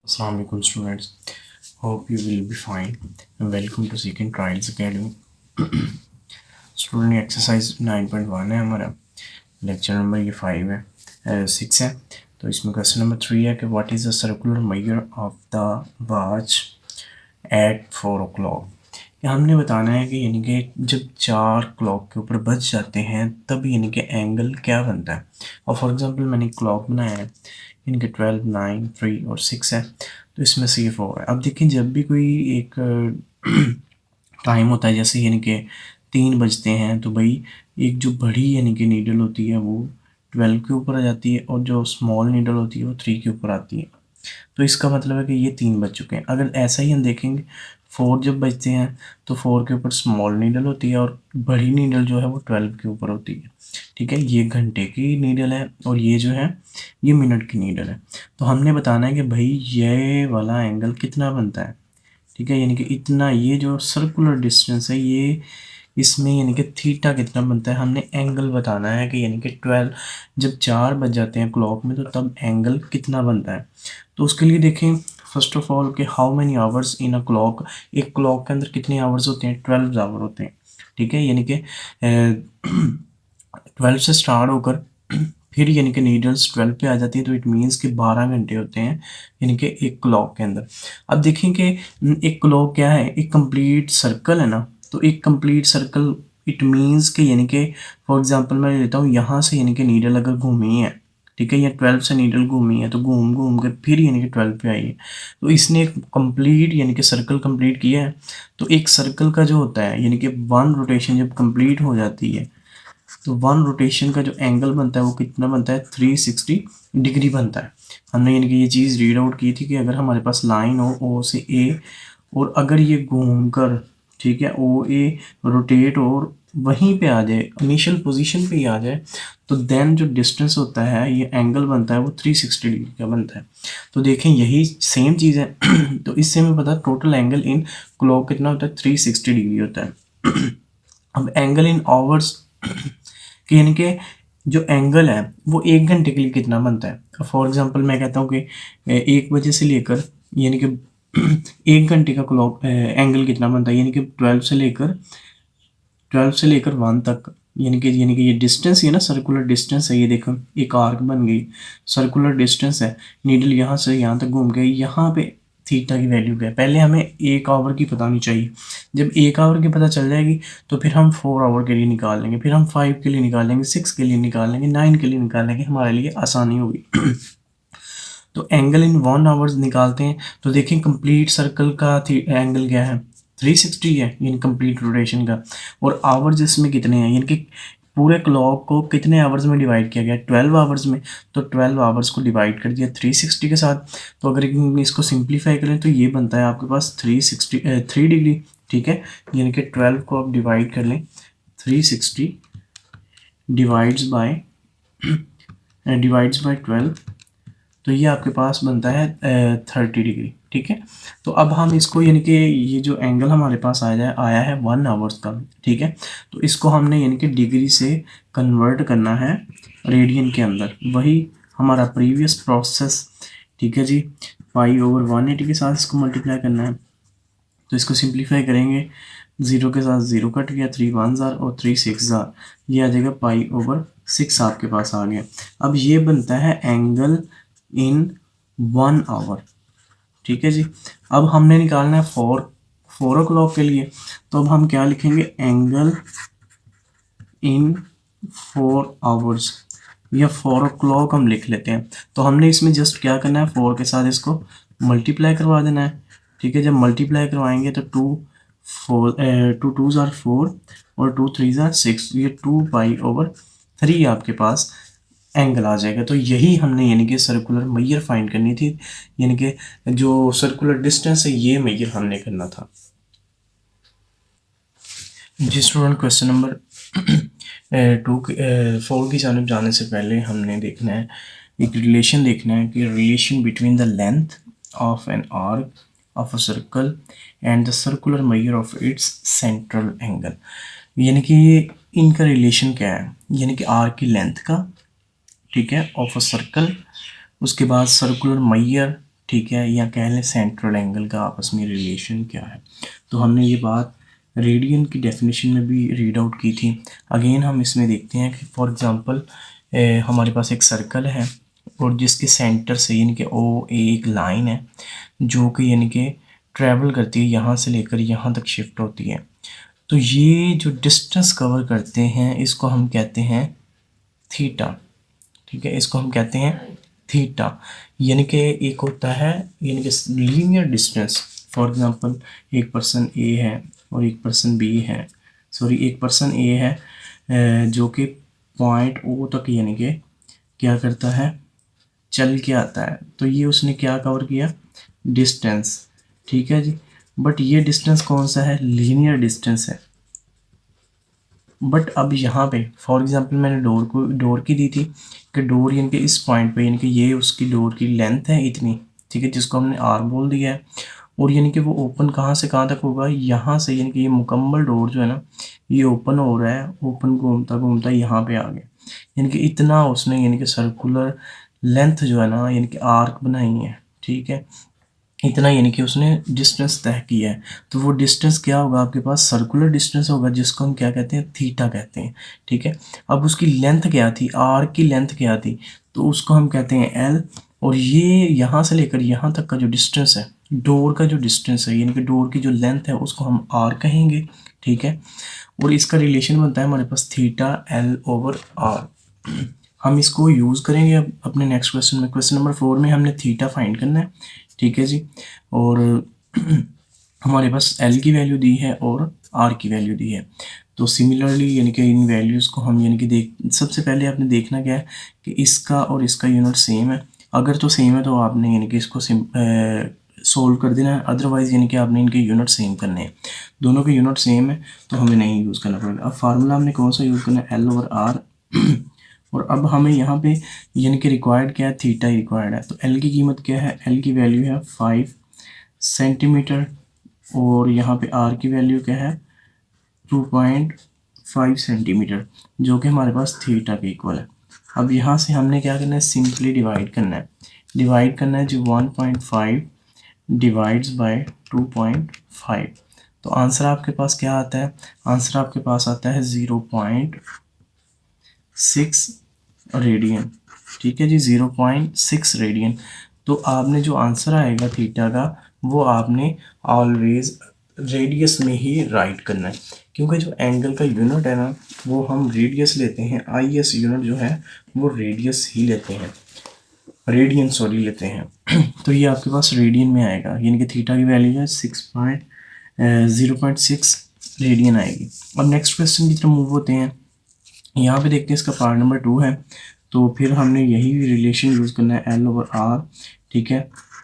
Assalamu alaikum students. Hope you will be fine and welcome to Second Trials Academy. Student exercise 9.1 है हमारा, lecture number ये 5 है 6 है। तो इसमें क्वेश्चन नंबर 3 है कि what is the circular measure of the watch at 4 o'clock। हमने बताना है कि यानी कि जब 4 क्लॉक के ऊपर बज जाते हैं तब यानी कि एंगल क्या बनता है। और फॉर एग्जांपल मैंने क्लॉक बनाया है, यानी कि 12, 9, 3 और 6 है, तो इसमें से ये 4 है। अब देखिए जब भी कोई एक टाइम होता है, जैसे यानी कि 3 बजते हैं, तो भाई एक जो बड़ी यानी कि नीडल होती है वो 12 के ऊपर आ जाती है और जो स्मॉल नीडल होती है वो 3 के ऊपर आती है। तो इसका मतलब है कि ये 3 बज चुके हैं। अगर ऐसा ही हम देखेंगे 4 जब बजते हैं तो 4 के ऊपर स्मॉल नीडल होती है और बड़ी नीडल जो है वो 12 के ऊपर होती है। ठीक है, ये घंटे की नीडल है और ये जो है ये मिनट की नीडल है। तो हमने बताना है कि भाई ये वाला एंगल कितना बनता है। ठीक है, यानी कि इतना, ये जो सर्कुलर डिस्टेंस है ये, इसमें यानी कि थीटा कितना बनता है, हमने एंगल बताना है कि यानी कि 12 जब 4 बज जाते हैं क्लॉक में तो तब एंगल कितना बनता है। तो उसके लिए देखें फर्स्ट ऑफ ऑल कि how many hours in a clock, एक क्लॉक के अंदर कितने आवर्स होते हैं, 12 आवर होते हैं। ठीक है, यानी कि 12 से स्टार्ट होकर फिर यानी कि नीडल्स 12 पे आ जाती है, तो इट मीन्स कि 12 घंटे होते हैं यानी कि एक क्लॉक के अंदर। अब देखें कि एक क्लॉक क्या है, एक कंप्लीट सर्कल है ना। तो एक कंप्लीट सर्कल इट मीन्स कि यानी कि फॉर एग्जांपल मैं लेता हूँ यहाँ से, यानी कि नीडल अगर घूमी है, ठीक है, या 12 से नीडल घूमी है तो घूम घूम के फिर यानी कि 12 पे आई है, तो इसने एक कंप्लीट यानी कि सर्कल कंप्लीट किया है। तो एक सर्कल का जो होता है यानी कि 1 रोटेशन जब कंप्लीट हो जाती है तो 1 रोटेशन का जो एंगल बनता है वो कितना बनता है, 360 डिग्री बनता है। हमने यानी कि ये चीज़ रीड आउट की थी कि अगर हमारे पास लाइन हो ओ से ए, और अगर ये घूम कर, ठीक है, ओ ए रोटेट और वहीं पे आ जाए, इनिशियल पोजीशन पे ही आ जाए, तो देन जो डिस्टेंस होता है, ये एंगल बनता है वो 360 डिग्री का बनता है। तो देखें यही सेम चीज़ है तो इससे हमें पता टोटल एंगल इन क्लॉक कितना होता है, 360 डिग्री होता है। अब एंगल इन आवर्स कि यानी कि जो एंगल है वो 1 घंटे के लिए कितना बनता है। फॉर एग्जांपल मैं कहता हूँ कि 1 बजे से लेकर यानी कि 1 घंटे का क्लॉक एंगल कितना बनता है, यानी कि 12 से लेकर 1 तक, यानी कि ये डिस्टेंस है ना, सर्कुलर डिस्टेंस है। ये देखो एक आर्क बन गई, सर्कुलर डिस्टेंस है, नीडल यहाँ से यहाँ तक घूम गई, यहाँ पे थीटा की वैल्यू क्या है। पहले हमें 1 आवर की पता होनी चाहिए। जब 1 आवर की पता चल जाएगी तो फिर हम 4 आवर के लिए निकाल लेंगे, फिर हम 5 के लिए निकाल लेंगे, 6 के लिए निकाल लेंगे, 9 के लिए निकाल लेंगे, हमारे लिए आसानी होगी। तो एंगल इन 1 आवर्स निकालते हैं तो देखिए कंप्लीट सर्कल का एंगल क्या है, 360 है, यानी कंप्लीट रोटेशन का। और आवर्स इसमें कितने हैं, यानी कि पूरे क्लॉक को कितने आवर्स में डिवाइड किया गया, 12 आवर्स में। तो 12 आवर्स को डिवाइड कर दिया 360 के साथ। तो अगर इसको सिंप्लीफाई करें तो ये बनता है आपके पास 3 डिग्री। ठीक है, यानी कि 12 को आप डिवाइड कर लें, 360 डिवाइड्स बाय 12, तो ये आपके पास बनता है 30 डिग्री। ठीक है, तो अब हम इसको यानी कि ये जो एंगल हमारे पास आया है 1 आवर्स का, ठीक है, तो इसको हमने यानी कि डिग्री से कन्वर्ट करना है रेडियन के अंदर, वही हमारा प्रीवियस प्रोसेस। ठीक है जी, पाई/180 के साथ इसको मल्टीप्लाई करना है। तो इसको सिंप्लीफाई करेंगे, 0 के साथ 0 कट गया, 3 1 और 3 6, ये आ जाएगा पाई/6 आपके पास आ गया। अब ये बनता है एंगल इन 1 आवर। ठीक है जी, अब हमने निकालना है 4 o'clock के लिए। तो अब हम क्या लिखेंगे, एंगल इन 4 आवर्स, या 4 o'clock हम लिख लेते हैं। तो हमने इसमें जस्ट क्या करना है, 4 के साथ इसको मल्टीप्लाई करवा देना है। ठीक है, जब मल्टीप्लाई करवाएंगे तो 2 2s are 4 और 2 3s are 6, ये 2 पाई/3 आपके पास एंगल आ जाएगा। तो यही हमने यानी कि सर्कुलर मैयर फाइंड करनी थी, यानी कि जो सर्कुलर डिस्टेंस है ये मैयर हमने करना था। जी स्टूडेंट, क्वेश्चन नंबर 4 की जानब जाने से पहले हमने देखना है, एक रिलेशन देखना है कि relation between the length of an arc of a circle and the circular measure of its central angle. यानी कि इनका रिलेशन क्या है, यानी कि आर्क की लेंथ का, ठीक है, ऑफ अ सर्कल, उसके बाद सर्कुलर मैयर ठीक है, या कह लें सेंट्रल एंगल का आपस में रिलेशन क्या है। तो हमने ये बात रेडियन की डेफिनेशन में भी रीड आउट की थी। अगेन हम इसमें देखते हैं कि फॉर एग्जांपल हमारे पास एक सर्कल है और जिसके सेंटर से यानी कि ओ ए एक लाइन है जो कि यानी कि ट्रैवल करती है, यहाँ से लेकर यहाँ तक शिफ्ट होती है। तो ये जो डिस्टेंस कवर करते हैं इसको हम कहते हैं थीटा। ठीक है, इसको हम कहते हैं थीटा। यानी कि एक होता है यानी कि लीनियर डिस्टेंस। फॉर एग्जांपल एक पर्सन ए है और एक पर्सन बी है, सॉरी एक पर्सन ए है जो कि पॉइंट ओ तक यानी कि क्या करता है, चल के आता है। तो ये उसने क्या कवर किया, डिस्टेंस। ठीक है जी, बट ये डिस्टेंस कौन सा है, लीनियर डिस्टेंस है। बट अब यहाँ पे फॉर एग्जांपल मैंने डोर की दी थी कि डोर यानी कि इस पॉइंट पे यानी कि ये उसकी डोर की लेंथ है इतनी, ठीक है, जिसको हमने आर बोल दिया है। और यानी कि वो ओपन कहाँ से कहाँ तक होगा, यहाँ से यानी कि ये मुकम्मल डोर जो है ना ये ओपन हो रहा है, ओपन घूमता घूमता यहाँ पे आ गया। यानी कि इतना उसने यानी कि सर्कुलर लेंथ जो है ना यानी कि आर्क बनाई है। ठीक है, इतना यानी कि उसने डिस्टेंस तय किया है। तो वो डिस्टेंस क्या होगा आपके पास, सर्कुलर डिस्टेंस होगा जिसको हम क्या कहते हैं, थीटा कहते हैं। ठीक है, अब उसकी लेंथ क्या थी, आर की लेंथ क्या थी, तो उसको हम कहते हैं एल। और ये यहाँ से लेकर यहाँ तक का जो डिस्टेंस है, डोर का जो डिस्टेंस है यानी कि डोर की जो लेंथ है उसको हम आर कहेंगे। ठीक है, और इसका रिलेशन बनता है हमारे पास थीटा एल ओवर आर। हम इसको यूज़ करेंगे अब अपने नेक्स्ट क्वेश्चन में। क्वेश्चन नंबर 4 में हमने थीटा फाइंड करना है। ठीक है जी, और हमारे पास एल की वैल्यू दी है और आर की वैल्यू दी है। तो सिमिलरली यानी कि इन वैल्यूज़ को हम यानी कि सबसे पहले आपने देखना क्या है कि इसका और इसका यूनिट सेम है। अगर तो सेम है तो आपने यानी कि इसको सोल्व कर देना है, अदरवाइज़ यानी कि आपने इनके यूनिट सेम करने हैं। दोनों के यूनिट सेम है तो हमें नहीं यूज़ करना पड़ेगा। अब फार्मूला हमने कौन सा यूज़ करना है, एल ओवर आर। और अब हमें यहाँ पे यानी कि रिक्वायर्ड क्या है, थीटा ही रिक्वायर्ड है। तो एल की कीमत क्या है, एल की वैल्यू है 5 सेंटीमीटर और यहाँ पे आर की वैल्यू क्या है 2.5 सेंटीमीटर, जो कि हमारे पास थीटा के इक्वल है। अब यहाँ से हमने क्या करना है, सिंपली डिवाइड करना है। डिवाइड करना है जो 1.5 डिवाइड्स बाय 2.5। तो आंसर आपके पास क्या आता है, आंसर आपके पास आता है 0.6 रेडियन। ठीक है जी, 0.6 रेडियन। तो आपने जो आंसर आएगा थीटा का वो आपने ऑलवेज रेडियस में ही राइट करना है, क्योंकि जो एंगल का यूनिट है ना वो हम रेडियस लेते हैं, आई एस यूनिट जो है वो रेडियस ही लेते हैं, रेडियन सॉरी लेते हैं। तो ये आपके पास रेडियन में आएगा, यानी कि थीटा की वैल्यू है 0.6 रेडियन आएगी। अब नेक्स्ट क्वेश्चन की तरफ मूव होते हैं। यहाँ पे देखते हैं इसका पार्ट नंबर 2 है। तो फिर हमने यही रिलेशन यूज़ करना है एल ओवर आर। ठीक है,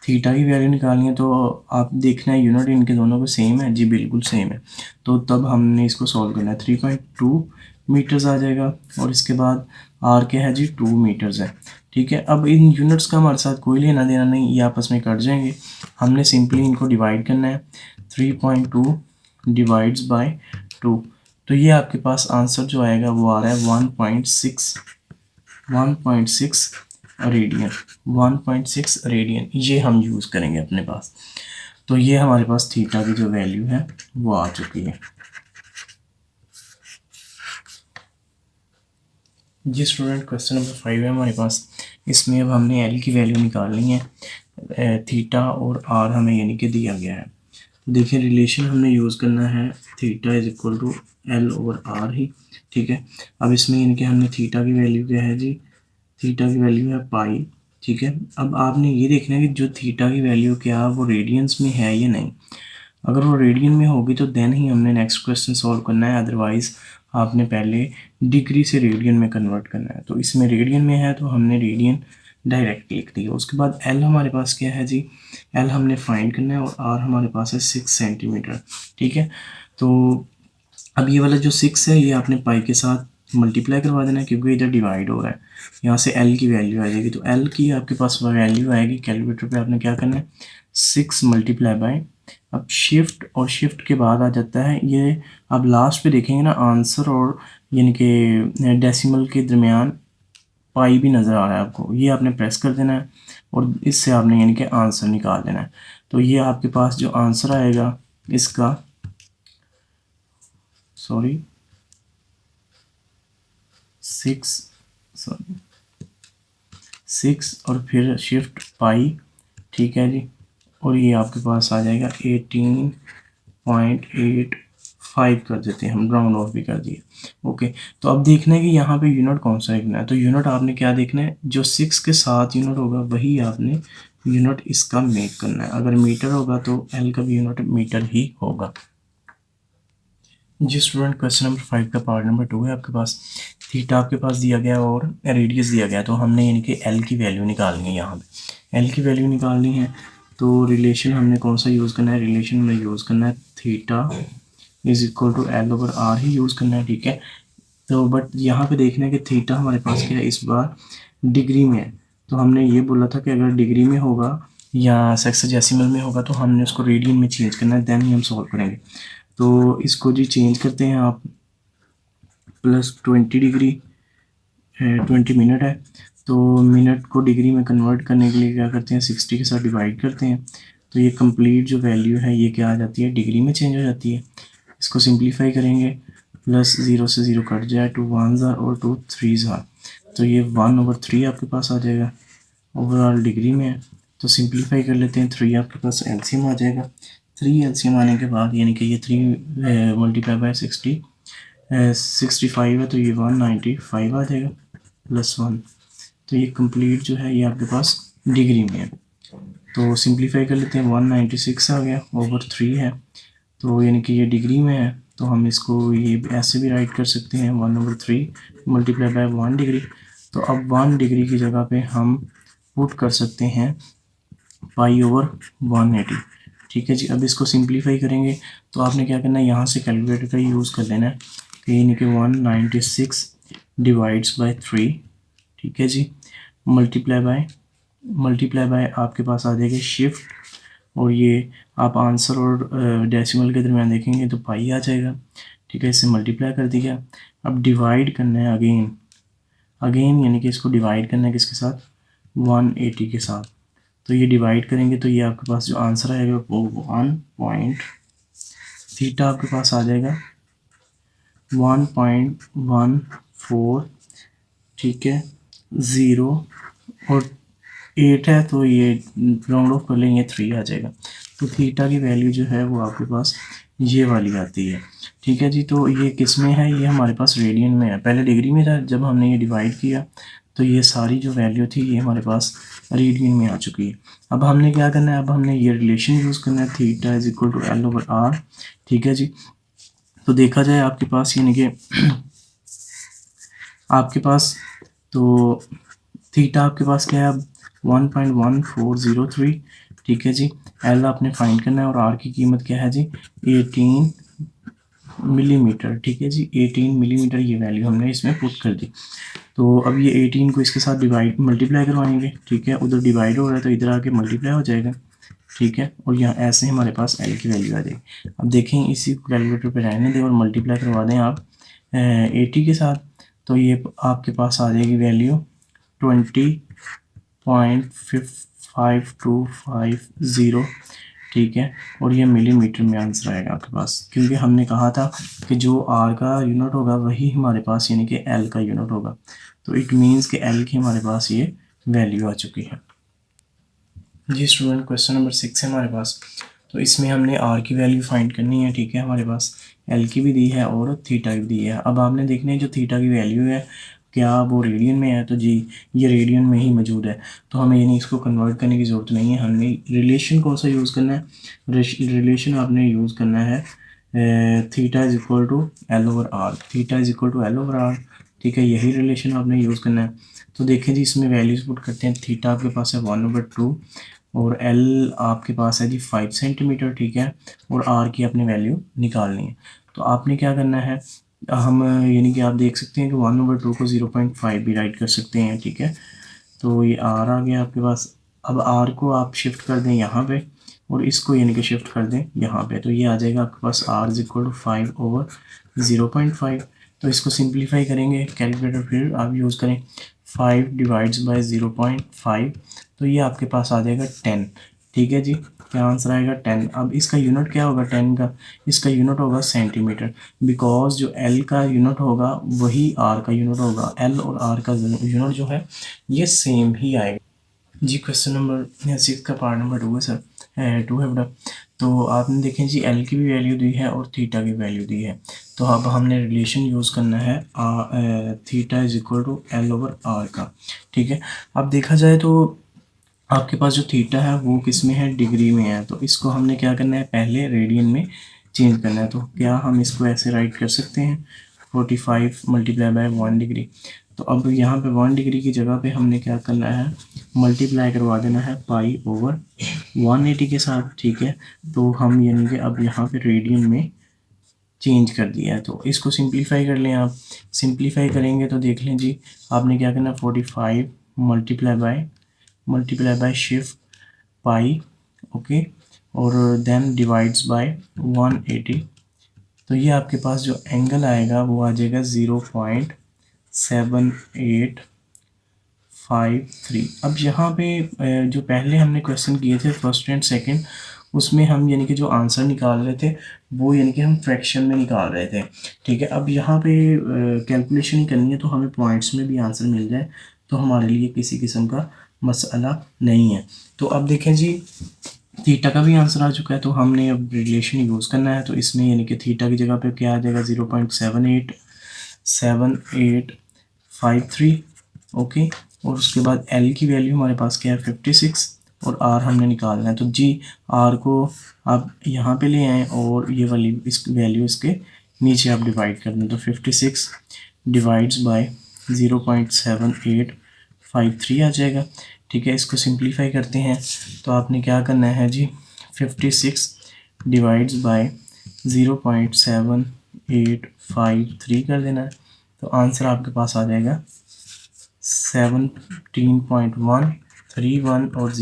थीटा की वैल्यू निकालनी है तो आप देखना है यूनिट इनके दोनों को सेम है जी, बिल्कुल सेम है। तो तब हमने इसको सॉल्व करना है, 3.2 मीटर्स आ जाएगा और इसके बाद आर क्या है जी 2 मीटर्स है। ठीक है, अब इन यूनिट्स का हमारे साथ कोई लेना देना नहीं, ये आपस में कट जाएंगे। हमने सिंपली इनको डिवाइड करना है, 3.2 डिवाइड्स बाय 2। तो ये आपके पास आंसर जो आएगा वो आ रहा है 1.6 रेडियन। 1.6 रेडियन ये हम यूज़ करेंगे अपने पास। तो ये हमारे पास थीटा की जो वैल्यू है वो आ चुकी है। जी स्टूडेंट, क्वेश्चन नंबर 5 है हमारे पास। इसमें अब हमने एल की वैल्यू निकालनी है, थीटा और आर हमें यानी कि दिया गया है। देखिए रिलेशन हमने यूज़ करना है theta is equal to L over R ही। ठीक है, अब इसमें यानी कि हमने थीटा की वैल्यू क्या है जी, थीटा की वैल्यू है पाई। ठीक है, अब आपने ये देखना है कि जो थीटा की वैल्यू क्या वो रेडियंस में है या नहीं। अगर वो रेडियन में होगी तो देन ही हमने नेक्स्ट क्वेश्चन सॉल्व करना है, अदरवाइज़ आपने पहले डिग्री से रेडियन में कन्वर्ट करना है। तो इसमें रेडियन में है तो हमने रेडियन डायरेक्ट लिख दिया। उसके बाद एल हमारे पास क्या है जी, एल हमने फाइंड करना है और आर हमारे पास है 6 सेंटीमीटर। ठीक है, तो अब ये वाला जो 6 है ये आपने पाई के साथ मल्टीप्लाई करवा देना है क्योंकि इधर डिवाइड हो रहा है। यहाँ से एल की वैल्यू आ जाएगी, तो एल की आपके पास वैल्यू आएगी, कैलकुलेटर पे आपने क्या करना है 6 मल्टीप्लाई बाय, अब शिफ्ट और शिफ्ट के बाद आ जाता है ये, अब लास्ट पे देखेंगे ना आंसर और यानी कि डेसिमल के दरमियान पाई भी नज़र आ रहा है आपको, ये आपने प्रेस कर देना है और इससे आपने यानी कि आंसर निकाल लेना है। तो ये आपके पास जो आंसर आएगा इसका, सॉरी 6 और फिर शिफ्ट पाई, ठीक है जी, और ये आपके पास आ जाएगा 18.85 कर देते हैं हम, राउंड ऑफ भी कर दिए। ओके, तो अब देखना है कि यहाँ पे यूनिट कौन सा लिखना है। तो यूनिट आपने क्या देखना है, जो 6 के साथ यूनिट होगा वही आपने यूनिट इसका मेक करना है। अगर मीटर होगा तो एल का भी यूनिट मीटर ही होगा। जी स्टूडेंट, क्वेश्चन नंबर 5 का पार्ट नंबर 2 है आपके पास। थीटा आपके पास दिया गया और रेडियस दिया गया, तो हमने यानी कि एल की वैल्यू निकालनी है। यहाँ पे एल की वैल्यू निकालनी है तो रिलेशन हमने कौन सा यूज़ करना है, रिलेशन में यूज़ करना है theta is equal to L over R ही यूज़ करना है, ठीक है। तो बट यहाँ पे देखना है कि थीटा हमारे पास क्या है, इस बार डिग्री में है। तो हमने ये बोला था कि अगर डिग्री में होगा या सेक्सडेसिमल में होगा तो हमने उसको रेडियन में चेंज करना है, देन ही हम सॉल्व करेंगे। तो इसको जी चेंज करते हैं आप, +20 डिग्री 20 मिनट है, तो मिनट को डिग्री में कन्वर्ट करने के लिए क्या करते हैं, 60 के साथ डिवाइड करते हैं। तो ये कंप्लीट जो वैल्यू है ये क्या आ जाती है, डिग्री में चेंज हो जाती है। इसको सिंप्लीफाई करेंगे, +0 से 0 कट जाए, 2 1s और 2 3s, तो ये 1/3 आपके पास आ जाएगा। ओवरऑल डिग्री में है तो सिंप्लीफाई कर लेते हैं, 3 आपके पास एलसीएम आ जाएगा। 3 एलसीएम आने के बाद यानी कि ये 3 मल्टीप्लाई बाय 65 है तो ये 195 आ जाएगा +1। तो ये कंप्लीट जो है ये आपके पास डिग्री में है। तो सिंप्लीफाई कर लेते हैं, 196 आ गया, /3 है तो यानी कि ये डिग्री में है। तो हम इसको ये ऐसे भी राइट कर सकते हैं, 1/3 मल्टीप्लाई बाय 1 डिग्री। तो अब 1 डिग्री की जगह पे हम पुट कर सकते हैं π/180, ठीक है जी। अब इसको सिंप्लीफाई करेंगे तो आपने क्या करना है, यहाँ से कैलकुलेटर का यूज़ कर लेना है, तो यानी कि 196 डिवाइड्स बाय 3, ठीक है जी, मल्टीप्लाई बाय आपके पास आ जाएगा शिफ्ट, और ये आप आंसर और डेसिमल के दरमियान देखेंगे तो पाई आ जाएगा, ठीक है। इससे मल्टीप्लाई कर दिया। अब डिवाइड करना है अगेन यानी कि इसको डिवाइड करना है किसके साथ, 180 के साथ। तो ये डिवाइड करेंगे तो ये आपके पास जो आंसर आएगा वो 1 थीटा आपके पास आ जाएगा 1.14, ठीक है, 0 और 8 है तो ये राउंड ऑफ कर लेंगे, 3 आ जाएगा। तो थीटा की वैल्यू जो है वो आपके पास ये वाली आती है, ठीक है जी। तो ये किस में है, ये हमारे पास रेडियन में है, पहले डिग्री में था। जब हमने ये डिवाइड किया तो ये सारी जो वैल्यू थी ये हमारे पास रेडियन में आ चुकी है। अब हमने क्या करना है, अब हमने ये रिलेशन यूज़ करना है, theta is equal to L/R, ठीक है जी। तो देखा जाए आपके पास यानी कि आपके पास तो थीटा आपके पास क्या है अब 1.1403, ठीक है जी। एल आपने फाइंड करना है और आर की कीमत क्या है जी, 18 मिलीमीटर, ठीक है जी, 18 मिलीमीटर ये वैल्यू हमने इसमें पुट कर दी। तो अब ये 18 को इसके साथ डिवाइड मल्टीप्लाई करवाएंगे, ठीक है, उधर डिवाइड हो रहा है तो इधर आके मल्टीप्लाई हो जाएगा, ठीक है, और यहाँ ऐसे हमारे पास एल की वैल्यू आ जाएगी। अब देखें इसी को कैलकुलेटर पे रहने दें और मल्टीप्लाई करवा दें आप 80 के साथ, तो ये आपके पास आ जाएगी वैल्यू 20.5250, ठीक है, और ये मिलीमीटर में आंसर आएगा आपके पास, क्योंकि हमने कहा था कि जो आर का यूनिट होगा वही हमारे पास यानी कि एल का यूनिट होगा। तो इट मीन्स कि एल की हमारे पास ये वैल्यू आ चुकी है। जी स्टूडेंट, क्वेश्चन नंबर 6 है हमारे पास। तो इसमें हमने आर की वैल्यू फाइंड करनी है, ठीक है, हमारे पास एल की भी दी है और थीटा की भी दी है। अब आपने देखना है जो थीटा की वैल्यू है क्या वो रेडियन में है, तो जी ये रेडियन में ही मौजूद है, तो हमें यानी इसको कन्वर्ट करने की ज़रूरत नहीं है। हमें रिलेशन कौन सा यूज़ करना है, रिलेशन आपने यूज़ करना है theta is equal to L/R, theta is equal to L/R, ठीक है, यही रिलेशन आपने यूज़ करना है। तो देखें जी इसमें वैल्यूज पुट करते हैं, थीटा आपके पास है 1/2 और एल आपके पास है जी 5 सेंटीमीटर, ठीक है, और आर की अपनी वैल्यू निकालनी है। तो आपने क्या करना है, हम यानी कि आप देख सकते हैं कि 1/2 को 0.5 भी राइट कर सकते हैं, ठीक है। तो ये आर आ गया आपके पास। अब आर को आप शिफ्ट कर दें यहाँ पे और इसको यानी कि शिफ्ट कर दें यहाँ पे, तो ये आ जाएगा आपके पास R इज इक्वल टू 5/0.5। तो इसको सिंप्लीफाई करेंगे, कैलकुलेटर फिर आप यूज़ करें, 5 डिवाइड्स बाय 0.5, तो ये आपके पास आ जाएगा 10। ठीक है जी, क्या आंसर आएगा 10। अब इसका यूनिट क्या होगा 10 का, इसका यूनिट होगा सेंटीमीटर, बिकॉज जो एल का यूनिट होगा वही आर का यूनिट होगा। एल और आर का यूनिट जो है ये सेम ही आएगा जी। क्वेश्चन नंबर 6 का पार्ट नंबर 2 है सर, 2 है बेटा। तो आपने देखें जी एल की भी वैल्यू दी है और थीटा की वैल्यू दी है, तो अब हमने रिलेशन यूज़ करना है theta is equal to L over R का। ठीक है, अब देखा जाए तो आपके पास जो थीटा है वो किस में है, डिग्री में है, तो इसको हमने क्या करना है, पहले रेडियन में चेंज करना है। तो क्या हम इसको ऐसे राइट कर सकते हैं, 45 मल्टीप्लाई बाय 1 डिग्री। तो अब यहाँ पे 1 डिग्री की जगह पे हमने क्या करना है, मल्टीप्लाई करवा देना है पाई ओवर 180 के साथ। ठीक है, तो हम यानी कि अब यहाँ पे रेडियन में चेंज कर दिया है। तो इसको सिंप्लीफाई कर लें आप, सिंप्लीफाई करेंगे तो देख लें जी, आपने क्या करना है 45 multiply by shift pi, okay, और देन डिवाइड्स बाय 180। तो ये आपके पास जो एंगल आएगा वो आ जाएगा 0.7853। अब यहाँ पे जो पहले हमने क्वेश्चन किए थे फर्स्ट एंड सेकंड, उसमें हम यानी कि जो आंसर निकाल रहे थे वो यानी कि हम फ्रैक्शन में निकाल रहे थे। ठीक है, अब यहाँ पे कैलकुलेशन ही करनी है तो हमें पॉइंट्स में भी आंसर मिल जाए तो हमारे लिए किसी किस्म का मसला नहीं है। तो अब देखें जी, थीटा का भी आंसर आ चुका है, तो हमने अब रिलेशन यूज़ करना है। तो इसमें यानी कि थीटा की जगह पे क्या आ जाएगा 0.7853, ओके, और उसके बाद एल की वैल्यू हमारे पास क्या है 56, और आर हमने निकालना है। तो जी आर को आप यहाँ पे ले आएँ और ये वाली इस वैल्यू इसके नीचे आप डिवाइड कर दें, तो 56 डिवाइड्स बाय 0.7853 आ जाएगा। ठीक है, इसको सिंप्लीफाई करते हैं तो आपने क्या करना है जी, 56 डिवाइड्स बाय 0.7853 कर देना है, तो आंसर आपके पास आ जाएगा 17.131 और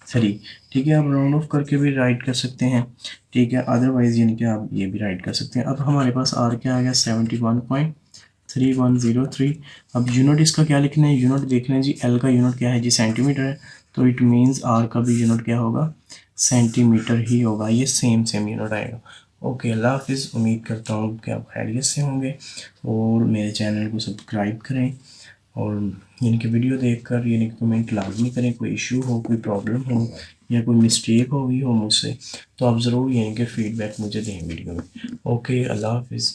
03। ठीक है, आप राउंड ऑफ करके भी राइट कर सकते हैं। ठीक है, अदरवाइज यानी कि आप ये भी राइट कर सकते हैं। अब हमारे पास आर क्या आ गया 71.3103। अब यूनिट इसका क्या लिखना है, यूनिट देखना है जी, एल का यूनिट क्या है जी सेंटीमीटर है, तो इट मीन्स आर का भी यूनिट क्या होगा, सेंटीमीटर ही होगा। ये सेम यूनिट आएगा। ओके, अल्लाह हाफिज़। उम्मीद करता हूँ कि आप खैरियत से होंगे और मेरे चैनल को सब्सक्राइब करें और यानी कि वीडियो देखकर यानी कि कमेंट लाजमी करें। कोई इशू हो, कोई प्रॉब्लम हो या कोई मिस्टेक हो गई हो मुझसे, तो आप ज़रूर यानी कि फ़ीडबैक मुझे दें वीडियो में। ओके, अल्लाह हाफिज़।